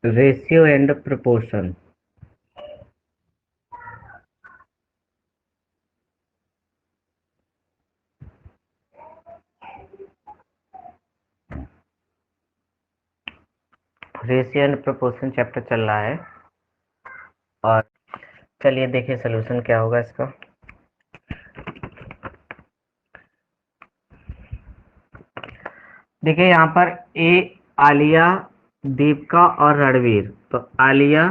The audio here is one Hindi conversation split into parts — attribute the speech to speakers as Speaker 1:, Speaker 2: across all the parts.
Speaker 1: Ratio and proportion. Ratio and proportion chapter चल रहा है और चलिए देखिए सोल्यूशन क्या होगा इसका। देखिए यहाँ पर ए आलिया, दीपिका और रणवीर। तो आलिया,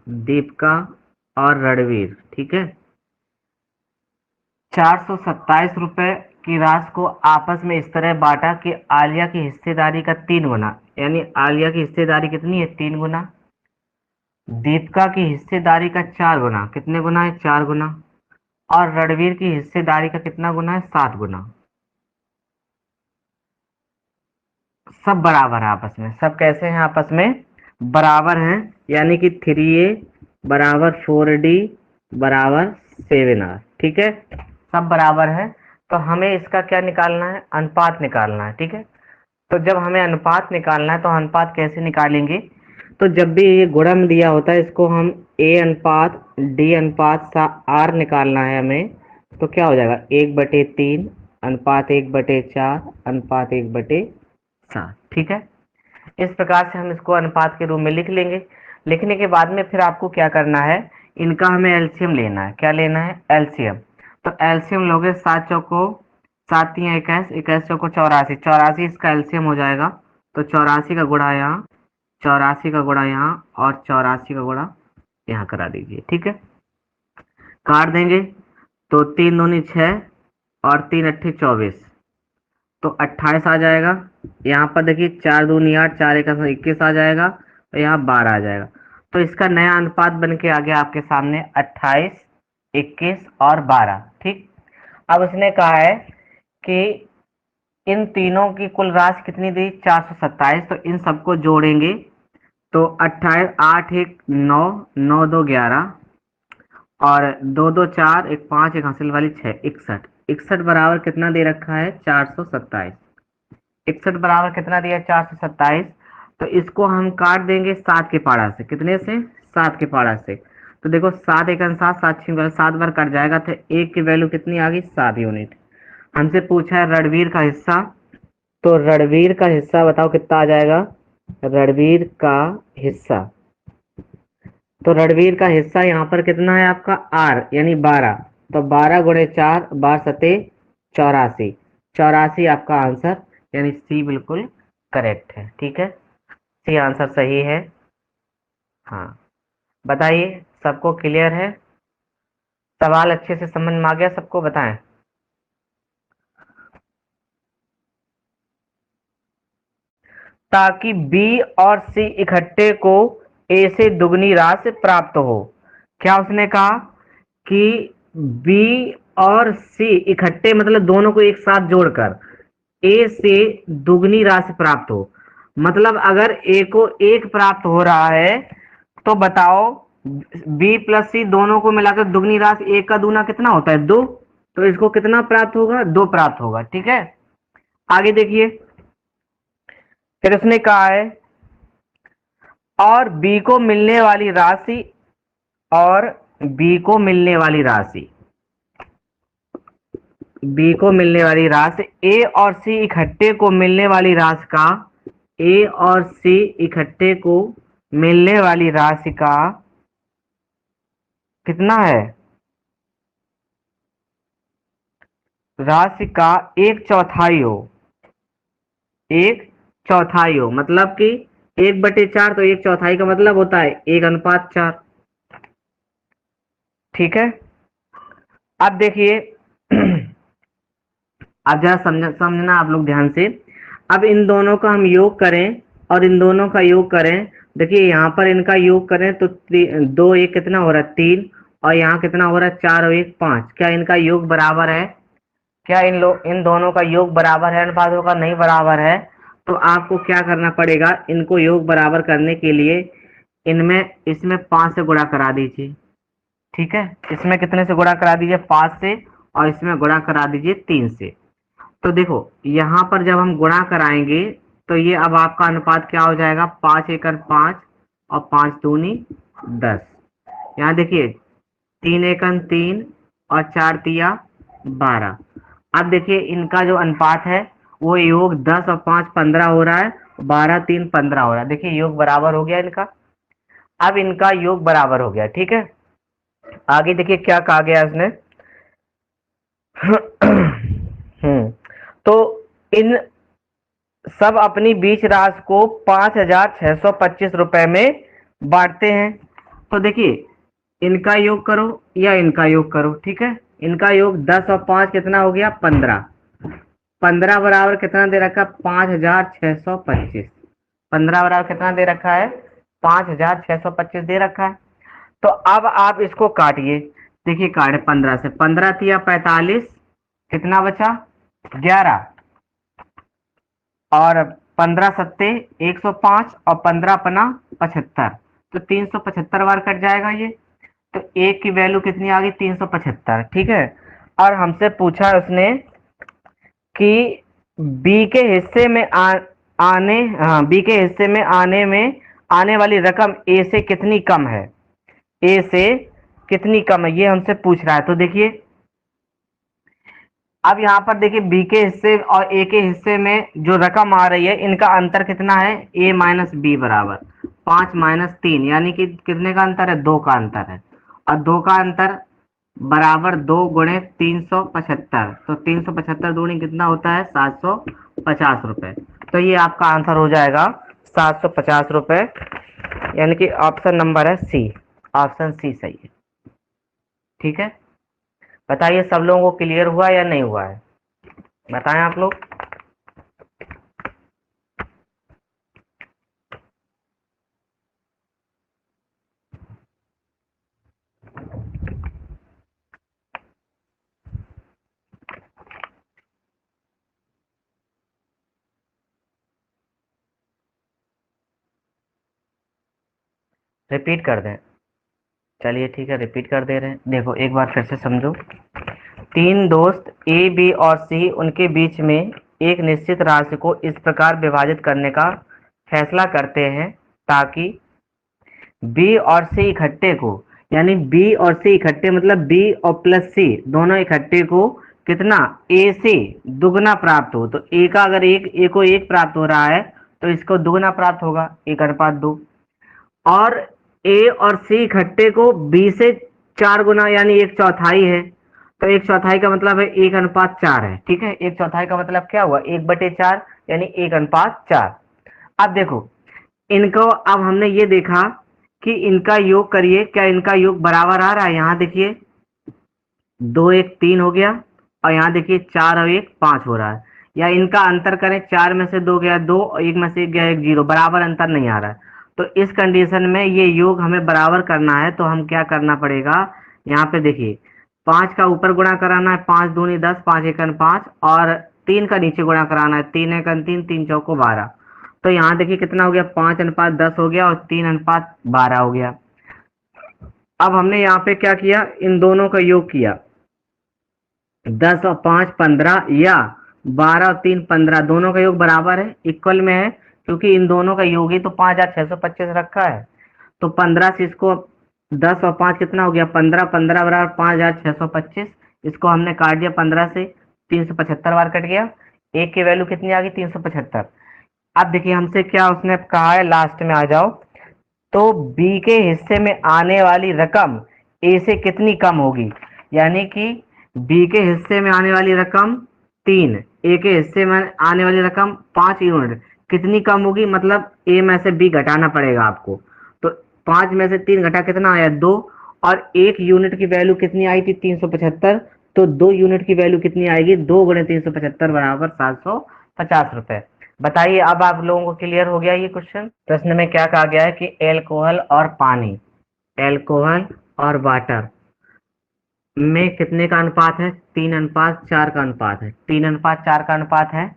Speaker 1: दीपिका और रणवीर, ठीक है। 427 रुपए की राशि को आपस में इस तरह बांटा कि आलिया की हिस्सेदारी का 3 गुना, यानी आलिया की हिस्सेदारी कितनी है 3 गुना, दीपिका की हिस्सेदारी का 4 गुना, कितने गुना है 4 गुना, और रणवीर की हिस्सेदारी का कितना गुना है 7 गुना। सब बराबर है आपस में। सब कैसे हैं आपस में बराबर हैं, यानी कि 3A बराबर 4D बराबर 7R, ठीक है। सब बराबर है। तो हमें इसका क्या निकालना है, अनुपात निकालना है, ठीक है। तो जब हमें अनुपात निकालना है तो अनुपात कैसे निकालेंगे, तो जब भी ये गुणन दिया होता है इसको हम A अनुपात D अनुपात R निकालना है हमें, तो क्या हो जाएगा 1/3 अनुपात 1/4 अनुपात 1/7, ठीक है। इस प्रकार से हम इसको अनुपात के रूप में लिख लेंगे। लिखने के बाद में फिर आपको क्या करना है, इनका हमें एलसीएम लेना है। क्या लेना है, एलसीएम। तो एलसीएम लोगे 7 चौको 7 × 21, 21 चौको 84, 84 इसका एलसीएम हो जाएगा। तो 84 का गुणा यहाँ, 84 का गुणा यहाँ और 84 का गुणा यहाँ करा दीजिए, ठीक है। काट देंगे तो 3 दूनी 6 और 3 अट्ठे 24, तो 28 आ जाएगा। यहाँ पर देखिए 4 दूनी 8, 4 × 1 = 21 आ जाएगा, और यहाँ 12 आ जाएगा। तो इसका नया अनुपात बन के आ गया आपके सामने 28, 21 और 12, ठीक। अब उसने कहा है कि इन तीनों की कुल राशि कितनी दी 427, तो इन सबको जोड़ेंगे तो 28, 8 1 9, 9 2 11 और 2 2 4, 1 5, 1 हासिल वाली 6, 61। 61 बराबर कितना दे रखा है 427। 61 बराबर कितना दिया 427। तो इसको हम काट देंगे 7 के पारा से, कितने से 7 के पारा से। तो देखो 7 1 7, 7 6 7 बार कट जाएगा, तो एक की वैल्यू कितनी आ गई 7 यूनिट। हमसे पूछा है रणवीर का हिस्सा, तो रणवीर का हिस्सा बताओ कितना आ जाएगा। रणवीर का हिस्सा, तो रणवीर का हिस्सा यहाँ पर कितना है आपका R यानी 12। तो 12 × 4 12 × 7 84, 84 आपका आंसर, यानी सी बिल्कुल करेक्ट है, ठीक है। सी आंसर सही है। हाँ, बताइए सबको क्लियर है, सवाल अच्छे से समझ में आ गया सबको, बताएं। ताकि बी और सी इकट्ठे को ए से दुगनी राशि प्राप्त हो। क्या उसने कहा कि बी और सी इकट्ठे मतलब दोनों को एक साथ जोड़कर ए से दुगनी राशि प्राप्त हो। मतलब अगर ए को 1 प्राप्त हो रहा है तो बताओ बी प्लस सी दोनों को मिलाकर दुगनी राशि 1 का दूना कितना होता है 2, तो इसको कितना प्राप्त होगा 2 प्राप्त होगा, ठीक है। आगे देखिए, फिर उसने कहा है और बी को मिलने वाली राशि, और बी को मिलने वाली राशि, बी को मिलने वाली राशि ए और सी इकट्ठे को मिलने वाली राशि का, ए और सी इकट्ठे को मिलने वाली राशि का कितना है, राशि का 1/4 हो। 1/4 हो मतलब कि 1/4, तो 1/4 का मतलब होता है 1:4, ठीक है। अब देखिए अब जरा समझना आप लोग ध्यान से। अब इन दोनों का हम योग करें और इन दोनों का योग करें। देखिए यहाँ पर इनका योग करें तो 2 1 कितना हो रहा है 3, और यहाँ कितना हो रहा है 4 और 1 5। क्या इनका योग बराबर है, क्या इन दोनों का योग बराबर है अनुपातों का, नहीं बराबर है। तो आपको क्या करना पड़ेगा, इनको योग बराबर करने के लिए इनमें इसमें 5 से गुणा करा दीजिए, ठीक है। इसमें कितने से गुणा करा दीजिए 5 से, और इसमें गुणा करा दीजिए 3 से। तो देखो यहाँ पर जब हम गुणा कराएंगे तो ये अब आपका अनुपात क्या हो जाएगा, 5 एकड़ 5 और 5 दूनी 10। यहाँ देखिए 3 एकड़ 3 और 4 तिया 12। अब देखिए इनका जो अनुपात है वो योग 10 और 5 15 हो रहा है, 12 3 15 हो रहा है। देखिए योग बराबर हो गया इनका। अब इनका योग बराबर हो गया, ठीक है। आगे देखिए क्या कहा गया इसने। तो इन सब अपनी बीच राशि को 5,625 रुपए में बांटते हैं। तो देखिए इनका योग करो या इनका योग करो, ठीक है। इनका योग 10 और 5 कितना हो गया, 15। 15 बराबर कितना दे रखा है, 5,625। 15 बराबर कितना दे रखा है, 5,625 दे रखा है। तो अब आप इसको काटिए। देखिए काटे 15 से, 15 तिया 45, कितना बचा 11, और 15 सत्ते 105 और 15 अपना 75। तो 375 बार कट जाएगा ये। तो एक की वैल्यू कितनी आ गई, 375, ठीक है। और हमसे पूछा उसने कि बी के हिस्से में बी के हिस्से में आने वाली रकम ए से कितनी कम है, ए से कितनी कम है, ये हमसे पूछ रहा है। तो देखिए अब यहाँ पर देखिए बी के हिस्से और ए के हिस्से में जो रकम आ रही है इनका अंतर कितना है, ए माइनस बी बराबर 5 माइनस 3, यानी कि कितने का अंतर है, 2 का अंतर है। और 2 का अंतर बराबर 2 गुणे 375। तो 375 दूनी कितना होता है, 750 रुपए। तो ये आपका आंसर हो जाएगा 750 रुपए, यानी कि ऑप्शन नंबर है सी, ऑप्शन सी सही है, ठीक है। बताइए सब लोगों को क्लियर हुआ या नहीं हुआ है, बताएं आप लोग। रिपीट कर दें, चलिए ठीक है रिपीट कर दे रहे हैं। देखो एक बार फिर से समझो। तीन दोस्त ए बी और सी उनके बीच में एक निश्चित राशि को इस प्रकार विभाजित करने का फैसला करते हैं ताकि बी और सी इकट्ठे को, यानी बी और सी इकट्ठे मतलब बी और प्लस सी दोनों इकट्ठे को कितना, ए से दुगना प्राप्त हो। तो ए का अगर एक ए को एक प्राप्त हो रहा है तो इसको दुगना प्राप्त होगा, 1/2। और ए और सी इकट्ठे को बी से 4 गुना यानी 1/4 है। तो 1/4 का मतलब है 1/4 है, ठीक है। 1/4 का मतलब क्या हुआ, 1/4 यानी 1/4। अब देखो इनको, अब हमने ये देखा कि इनका योग करिए, क्या इनका योग बराबर आ रहा है, यहाँ देखिए 2 1 3 हो गया, और यहाँ देखिए 4 और 1 5 हो रहा है। या इनका अंतर करें, 4 में से 2 गया 2 और 1 में से 1 गया 1, 0, बराबर अंतर नहीं आ रहा है। तो इस कंडीशन में ये योग हमें बराबर करना है, तो हम क्या करना पड़ेगा, यहाँ पे देखिए 5 का ऊपर गुणा कराना है, 5 दूनी 10, 5 एकन 5, और 3 का नीचे गुणा कराना है, 3 एकन 3, 3 चौको 12। तो यहाँ देखिए कितना हो गया, 5/10 हो गया और 3/12 हो गया। अब हमने यहाँ पे क्या किया, इन दोनों का योग किया, 10 और 5 15, या 12 और 3 15, दोनों का योग बराबर है, इक्वल में है, क्योंकि इन दोनों का योग ही तो 5,625 रखा है। तो 15 से इसको 10 और 5 कितना हो गया, 15, 15 बराबर 5,625। इसको हमने काट दिया 15 से, 375 बार कट गया। एक की वैल्यू कितनी आ गई, 375। अब देखिए हमसे क्या उसने कहा है, लास्ट में आ जाओ। तो बी के हिस्से में आने वाली रकम ए से कितनी कम होगी, यानी कि बी के हिस्से में आने वाली रकम 3, ए के हिस्से में आने वाली रकम 5 यूनिट कितनी कम होगी, मतलब ए में से बी घटाना पड़ेगा आपको। तो 5 में से 3 घटा कितना आया, 2, और 1 यूनिट की वैल्यू कितनी आई थी, 375। तो 2 यूनिट की वैल्यू कितनी आएगी, 2 गुणे 375 बराबर 750 रुपए। बताइए अब आप लोगों को क्लियर हो गया ये क्वेश्चन। प्रश्न में क्या कहा गया है कि एल्कोहल और पानी, एल्कोहल और वाटर में कितने का अनुपात है, 3/4 का अनुपात है, 3/4 का अनुपात है।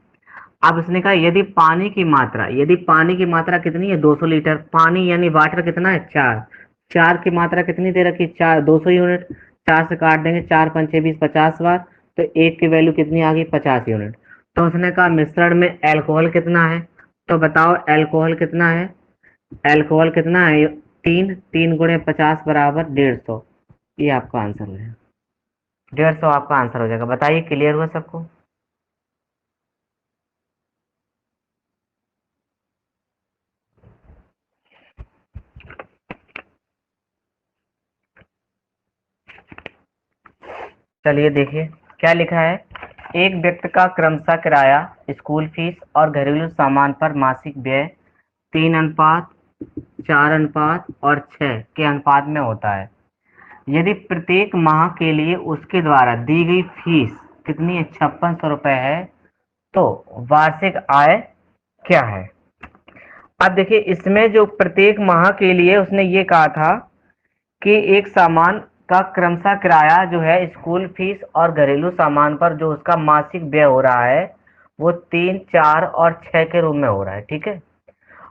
Speaker 1: अब उसने कहा यदि पानी की मात्रा कितनी है, 200 लीटर पानी, यानी वाटर कितना है, 4, 4 की मात्रा कितनी दे रखी, 4 200 यूनिट, 4 से काट देंगे, 4 पंचे 20 50 बार। तो एक की वैल्यू कितनी आ गई, 50 यूनिट। तो उसने कहा मिश्रण में एल्कोहल कितना है, तो बताओ अल्कोहल कितना है, अल्कोहल कितना है, 3 3 × 50 बराबर 150। ये आपका आंसर हो जाएगा, 150 आपका आंसर हो जाएगा। बताइए क्लियर हुआ सबको? चलिए देखिए क्या लिखा है। एक व्यक्ति का क्रमशः किराया, स्कूल फीस और घरेलू सामान पर मासिक व्यय 3:4:6 के अनुपात में होता है। यदि प्रत्येक माह के लिए उसके द्वारा दी गई फीस कितनी है, 5600 रुपये है, तो वार्षिक आय क्या है? अब देखिए इसमें जो प्रत्येक माह के लिए उसने ये कहा था कि एक सामान का क्रमशः किराया जो है, स्कूल फीस और घरेलू सामान पर जो उसका मासिक व्यय हो रहा है वो 3 4 और 6 के रूप में हो रहा है, ठीक है।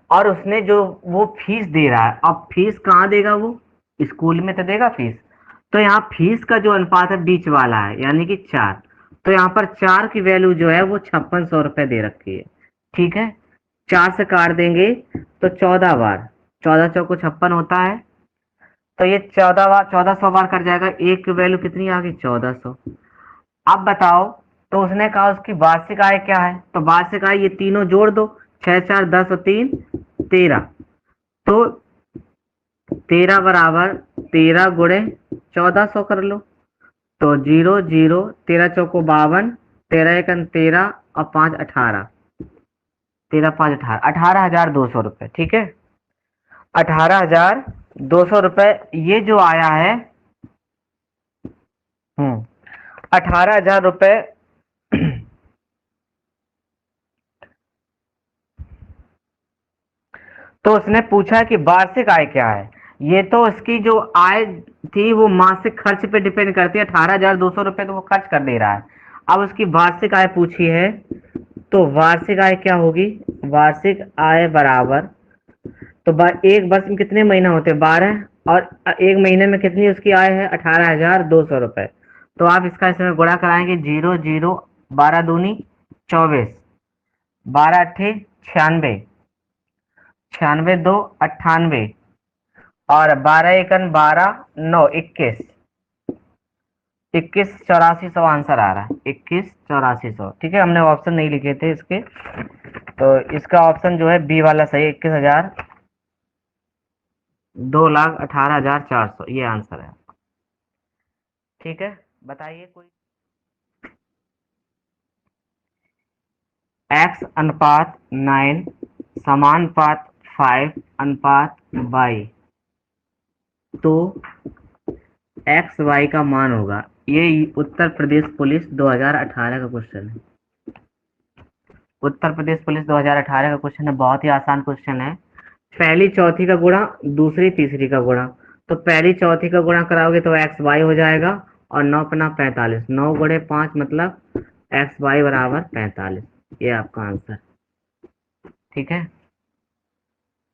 Speaker 1: और उसने जो वो फीस दे रहा है, अब फीस कहाँ देगा, वो स्कूल में तो देगा फीस। तो यहाँ फीस का जो अनुपात है बीच वाला है यानी कि 4। तो यहाँ पर 4 की वैल्यू जो है वो 5600 रुपये दे रखी है, ठीक है। 4 से काट देंगे तो 14 बार, 14 × 4 = 56 होता है। तो ये 14 बार, 1400 बार कट जाएगा, एक की वैल्यू कितनी आ गई, 1400। अब बताओ, तो उसने कहा उसकी वार्षिक आय क्या है, तो वार्षिक आय ये तीनों जोड़ दो, 6 4 10 और 3 13। तो 13 बराबर 13 × 1400 कर लो। तो 0 0, 13 × 4 = 52, 13 × 1 = 13 और 5 = 18, 13 5 18, 18,200 रुपये, ठीक है। 18,200 रुपये ये जो आया है, 18,000 रुपये। तो उसने पूछा कि वार्षिक आय क्या है। ये तो उसकी जो आय थी वो मासिक खर्च पे डिपेंड करती है, 18,200 रुपये तो वो खर्च कर दे रहा है। अब उसकी वार्षिक आय पूछी है, तो वार्षिक आय क्या होगी, वार्षिक आय बराबर, तो एक वर्ष में कितने महीना होते हैं, 12, और एक महीने में कितनी उसकी आय है, 18,200 रुपये। तो आप इसका इसमें गुणा कराएंगे, 0 0, 12 दूनी 24, 12 अट्ठे 96, 96 2 98, और 12 एकन 12 9 21, 21,8400 आंसर आ रहा है, 21,8400, ठीक है। हमने ऑप्शन नहीं लिखे थे इसके, तो इसका ऑप्शन जो है बी वाला सही, 21,000, 2,18,400 ये आंसर है, ठीक है। बताइए कोई। x अनुपात 9 समानुपात 5 अनुपात y, तो एक्स वाई का मान होगा। ये उत्तर प्रदेश पुलिस 2018 का क्वेश्चन है, उत्तर प्रदेश पुलिस 2018 का क्वेश्चन है, बहुत ही आसान क्वेश्चन है। पहली चौथी का गुणा, दूसरी तीसरी का गुणा। तो पहली चौथी का गुणा कराओगे तो एक्स वाई हो जाएगा, और 9×5 = 45, 9 × 5 मतलब एक्स वाई बराबर 45। ये आपका आंसर, ठीक है।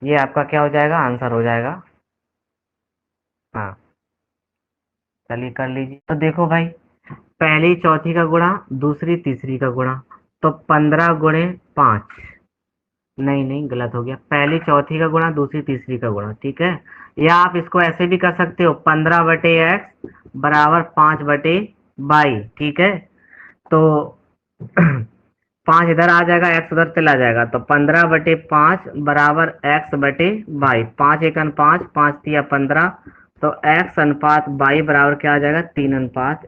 Speaker 1: ये आपका क्या हो जाएगा, आंसर हो जाएगा। हाँ चलिए कर लीजिए। तो देखो भाई, पहली चौथी का गुणा, दूसरी तीसरी का गुणा, तो 15 × 5, नहीं नहीं गलत हो गया, पहली चौथी का गुणा दूसरी तीसरी का गुणा, ठीक है। या आप इसको ऐसे भी कर सकते हो, 15/x बराबर 5/22, ठीक है। तो 5 इधर आ जाएगा, एक्स उधर चला जाएगा, तो 15/5 बराबर x/22, 5 × 1 = 5, 5×3 = 15। तो x अनुपात y बराबर क्या आ जाएगा, 3:1,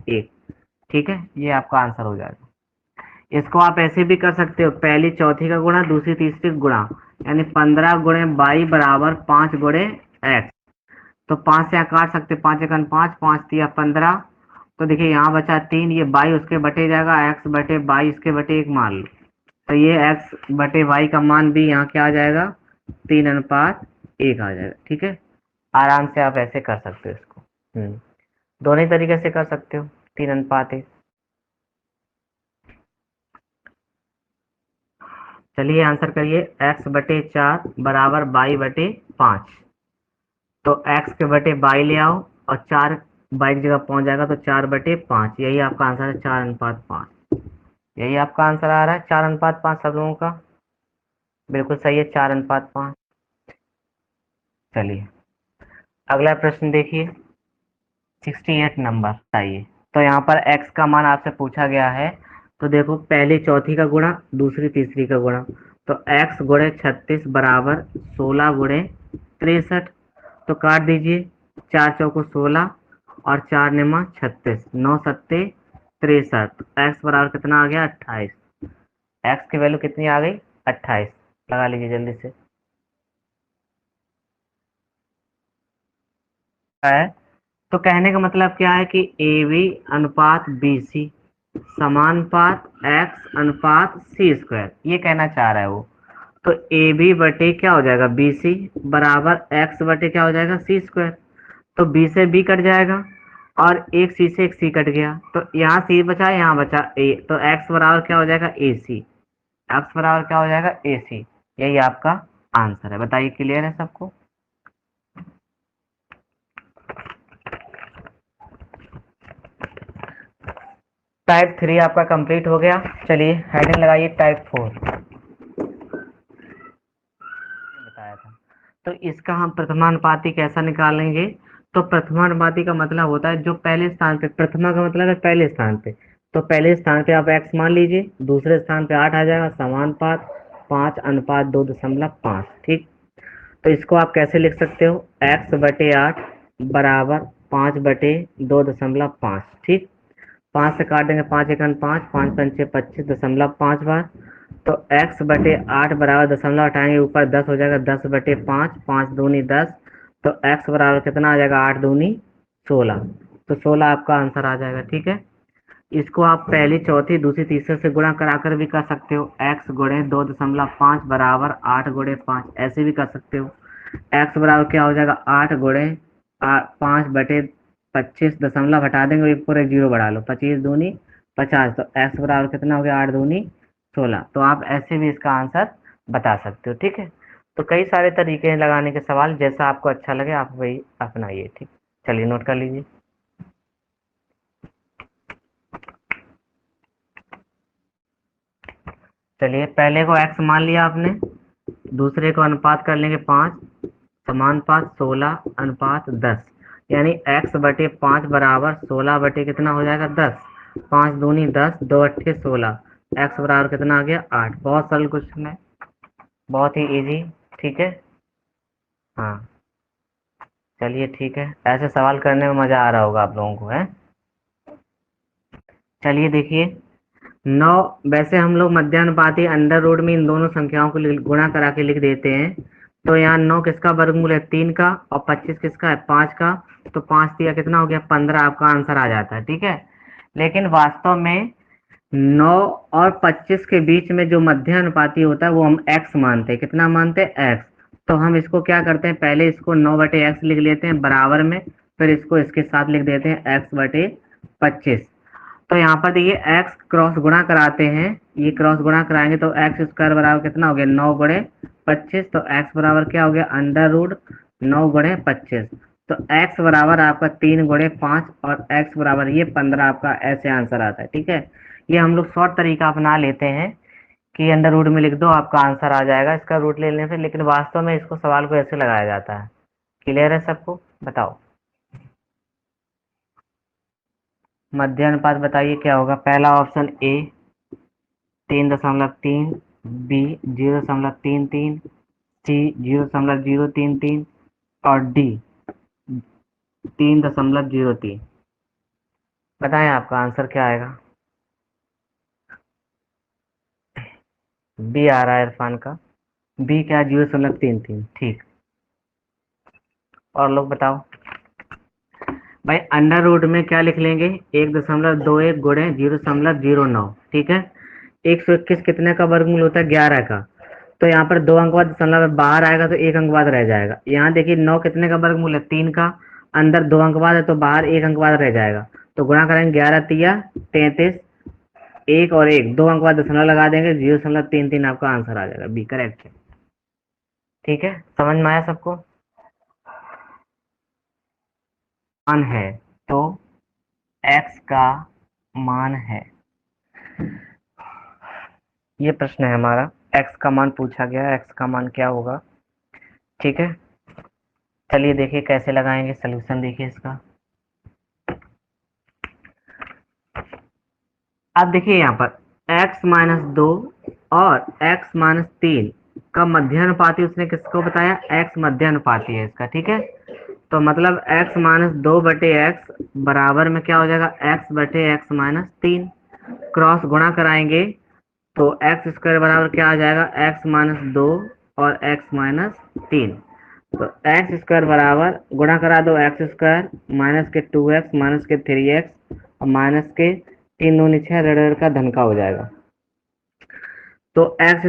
Speaker 1: ठीक है। ये आपका आंसर हो जाएगा। इसको आप ऐसे भी कर सकते हो, पहली चौथी का गुणा दूसरी तीसरी का गुणा, यानी 15 × 22 बराबर 5 × x। तो 5 से यहाँ काट सकते, 5 × 1 = 5, 5×3 = 15। तो देखिए यहाँ बचा 3, ये बाई उसके बटे जाएगा, x/22 इसके बटे 1 मान लो। तो ये x/y का मान भी यहाँ क्या आ जाएगा, 3:1 आ जाएगा, ठीक है। आराम से आप ऐसे कर सकते हो इसको, दोनों ही तरीके से कर सकते हो, 3:1। चलिए आंसर करिए, x/4 बराबर y/5। तो x के बटे बाई ले आओ, और 4 बाई की जगह पहुंच जाएगा, तो 4/5, यही आपका आंसर है, 4:5। यही आपका आंसर आ रहा है, 4:5 सब लोगों का। बिल्कुल सही है, 4:5। चलिए अगला प्रश्न देखिए, 68 नंबर बताइए। तो यहाँ पर x का मान आपसे पूछा गया है, तो देखो पहली चौथी का गुणा, दूसरी तीसरी का गुणा। तो x गुणे 36 बराबर 16 गुणे 63। तो काट दीजिए, 4 चौको 16 और 4 निमा 36, 9 सत्ते 63। x बराबर कितना आ गया? 28। x की वैल्यू कितनी आ गई? 28। लगा लीजिए जल्दी से। है, तो कहने का मतलब क्या है कि ए बी अनुपात बी सी समानुपात एक्स अनुपात सी स्क्वायर, ये कहना चाह रहा है वो। तो ए बी बटे क्या हो जाएगा? बी सी बराबर एक्स बटे क्या हो जाएगा? सी स्क्वायर। तो बी से बी कट जाएगा और एक सी से एक सी कट गया, तो यहाँ सी बचा, यहाँ बचा ए, तो एक्स बराबर क्या हो जाएगा? ए सी। एक्स बराबर क्या हो जाएगा? ए सी। यही आपका आंसर है। बताइए क्लियर है सबको? टाइप 3 आपका कंप्लीट हो गया। चलिए हेडिंग लगाइए टाइप 4। बताया था, तो इसका हम प्रथमानुपाती कैसा निकालेंगे? तो प्रथमानुपाती का मतलब होता है जो पहले स्थान पे, प्रथमा का मतलब है पहले स्थान पे, तो पहले स्थान पे आप x मान लीजिए, दूसरे स्थान पे 8 आ जाएगा, समानुपात 5:2.5। ठीक। तो इसको आप कैसे लिख सकते हो? x/8 बराबर 5/2.5। ठीक। 5 से काट देंगे, 5 × 1 = 5, 5 × 5 = 25.5 बार। तो x/8 बराबर दशमलव हटाएंगे, ऊपर 10 हो जाएगा, 10/5, 5×2 = 10। तो x बराबर कितना आ जाएगा? 8×2 = 16। तो 16 आपका आंसर आ जाएगा। ठीक है। इसको आप पहली चौथी दूसरी तीसरे से गुणा कराकर भी कर सकते हो, x गुणे 2.5 बराबर 8×5, ऐसे भी कर सकते हो। x बराबर क्या हो जाएगा? 8×5/25, दशमलव हटा देंगे, एक पर एक जीरो बढ़ा लो, 25×2 = 50। तो x बराबर कितना हो गया? 8×2 = 16। तो आप ऐसे भी इसका आंसर बता सकते हो। ठीक है। तो कई सारे तरीके हैं लगाने के सवाल, जैसा आपको अच्छा लगे आप वही अपनाइए। ठीक। चलिए नोट कर लीजिए। चलिए पहले को x मान लिया आपने, दूसरे को अनुपात कर लेंगे 5, समानुपात 16:10, यानी x/5 बराबर 16 बटे कितना हो जाएगा? 10। 5×2 = 10, 2×8 = 16। x बराबर कितना आ गया? 8। बहुत सरल क्वेश्चन है, बहुत ही इजी। ठीक है। हाँ। चलिए ठीक है, ऐसे सवाल करने में मजा आ रहा होगा आप लोगों को, है? चलिए देखिए, 9, वैसे हम लोग मध्यानुपाती अंडर रूट में इन दोनों संख्याओं को गुणा करा के लिख देते हैं। तो यहाँ 9 किसका वर्गमूल है? 3 का, और 25 किसका है? 5 का। तो 5 दिया कितना हो गया? 15, आपका आंसर आ जाता है। ठीक है। लेकिन वास्तव में 9 और 25 के बीच में जो मध्यानुपाती होता है वो हम x मानते हैं। कितना मानते हैं? x। तो हम इसको क्या करते हैं? पहले इसको 9/x लिख लेते हैं बराबर में, फिर इसको इसके साथ लिख देते हैं x/25। तो यहाँ पर देखिए x क्रॉस गुणा कराते हैं, ये क्रॉस गुणा कराएंगे तो x² बराबर कितना हो गया? 9×25। तो x बराबर क्या हो गया? √9×25। तो x बराबर आपका 3×5 और x बराबर ये 15, आपका ऐसे आंसर आता है। ठीक है। ये हम लोग शॉर्ट तरीका अपना लेते हैं कि अंडर रूट में लिख दो, आपका आंसर आ जाएगा इसका रूट ले लेने से, लेकिन वास्तव में इसको सवाल को ऐसे लगाया जाता है। क्लियर है सबको? बताओ मध्य अनुपात बताइए क्या होगा? पहला ऑप्शन ए 3.3, बी 0.33, सी 0.033 और डी 3.03। बताएं आपका आंसर क्या आएगा? बी आ रहा है इरफान का। बी क्या? 0.33। ठीक। और लोग बताओ भाई। अंडर रूट में क्या लिख लेंगे? 1.21 गुणे 0.09। ठीक है। 121 कितने का वर्गमूल होता है? 11 का। तो यहाँ पर 2 अंक बाद दशमलव बाहर आएगा तो 1 अंक बाद रह जाएगा। यहाँ देखिए 9 कितने का वर्गमूल है? 3 का। अंदर 2 अंक बाद है तो बाहर 1 अंक बाद रह जाएगा। तो गुणा करेंगे, 11×3 = 33, 1 और 1, 2 अंक बाद दशमलव लगा देंगे, 0.33 आपका आंसर आ जाएगा। बी करेक्ट है। ठीक है, समझ में आया सबको? मान है, तो x का मान है, ये प्रश्न है हमारा। एक्स का मान पूछा गया, एक्स का मान क्या होगा। ठीक है, चलिए देखिए कैसे लगाएंगे सोल्यूशन, देखिए इसका। अब देखिए यहाँ पर x-2 और x-3 का मध्यानुपाती उसने किसको बताया, x मध्यानुपाती है इसका। ठीक है, तो मतलब x-2 बटे x बराबर में क्या हो जाएगा, x बटे x-3। क्रॉस गुणा कराएंगे तो एक्स स्क्वायर बराबर क्या आ जाएगा, x-2 और x-3। तो एक्स स्क्वायर बराबर गुणा करा दो एक्स स्क्वायर माइनस के 2x माइनस के 3x और माइनस के 3 दूनी 6 रेड का धन का हो जाएगा। तो एक्स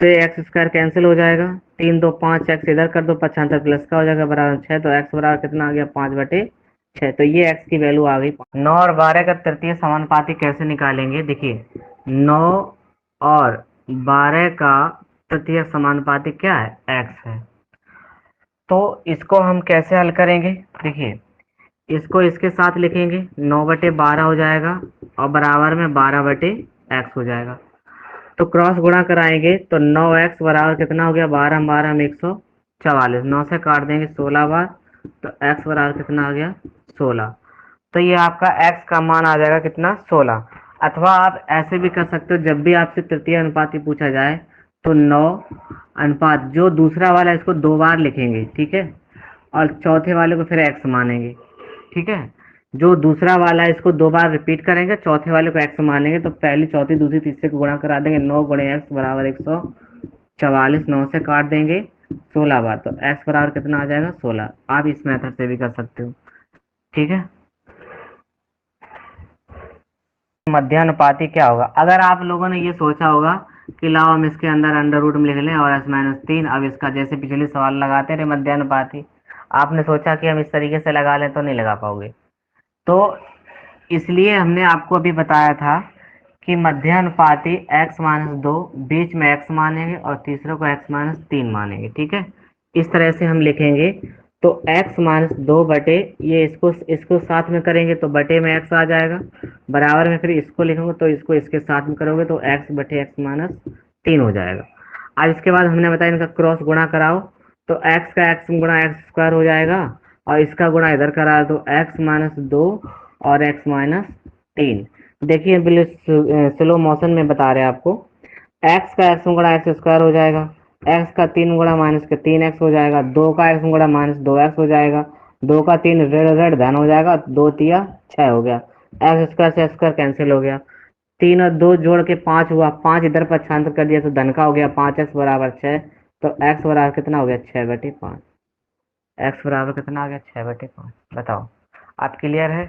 Speaker 1: से एक्स स्क्वायर कैंसिल हो जाएगा, 3 2 5 एक्स इधर कर दो, 75 प्लस का हो जाएगा बराबर 6। तो एक्स बराबर कितना आ गया, 5/6। तो ये एक्स की वैल्यू आ गई। 9 और 12 का तृतीय समानुपाती कैसे निकालेंगे, देखिए 9 और 12 का तृतीय समानुपाती क्या है, एक्स है। तो इसको हम कैसे हल करेंगे, देखिए इसको इसके साथ लिखेंगे, 9/12 हो जाएगा और बराबर में 12/x हो जाएगा। तो क्रॉस गुणा कराएंगे तो 9x बराबर कितना हो गया, 12 में 144, 9 से काट देंगे 16 बार, तो x बराबर कितना आ गया, 16। तो ये आपका x का मान आ जाएगा कितना, 16। अथवा आप ऐसे भी कर सकते हो, जब भी आपसे तृतीय अनुपाती पूछा जाए तो 9 अनुपात जो दूसरा वाला है इसको 2 बार लिखेंगे, ठीक है, और चौथे वाले को फिर x मानेंगे। ठीक है, जो दूसरा वाला है इसको 2 बार रिपीट करेंगे, चौथे वाले को x मानेंगे। तो पहली चौथी दूसरी तीसरे को गुणा करा देंगे, 9 × x बराबर 144, 9 से काट देंगे 16 बार, तो x बराबर कितना आ जाएगा, 16। आप इस मेथड से भी कर सकते हो। ठीक है, मध्यानुपाती क्या होगा, अगर आप लोगों ने ये सोचा होगा कि लाओ हम इसके अंदर अंडर रूट में लिख लें और x-3, अब इसका जैसे पिछले सवाल लगाते रहे मध्यानुपाती, आपने सोचा कि हम इस तरीके से लगा लें तो नहीं लगा पाओगे। तो इसलिए हमने आपको अभी बताया था कि मध्यानुपाती x-2 बीच में x मानेंगे और तीसरे को x-3 मानेंगे। ठीक है, इस तरह से हम लिखेंगे। तो x-2 बटे, ये इसको इसको साथ में करेंगे तो बटे में x आ जाएगा, बराबर में फिर इसको लिखोगे तो इसको इसके साथ में करोगे तो x बटे x-3 हो जाएगा। अब इसके बाद हमने बताया इनका क्रॉस गुणा कराओ तो x का x गुणा x स्क्वायर हो जाएगा और इसका गुणा इधर करा तो x-2 और x-3। देखिए बिल्कुल स्लो मोशन में बता रहे हैं आपको, x का x गुणा x स्क्वायर हो जाएगा, x का 3 गुणा माइनस के 3x हो जाएगा, 2 का x गुणा माइनस 2x हो जाएगा, 2 का 3 रेड रेड धन हो जाएगा, 2×3 = 6 हो गया, x स्क्वायर से x स्क्वायर कैंसिल हो गया, 3 और 2 जोड़ के 5 हुआ, 5 इधर पक्षांतर कर दिया तो धन का हो गया, 5x बराबर 6। तो x बराबर कितना हो गया, 6/5। x बराबर कितना आ गया, 6/5। बताओ, आप क्लियर है।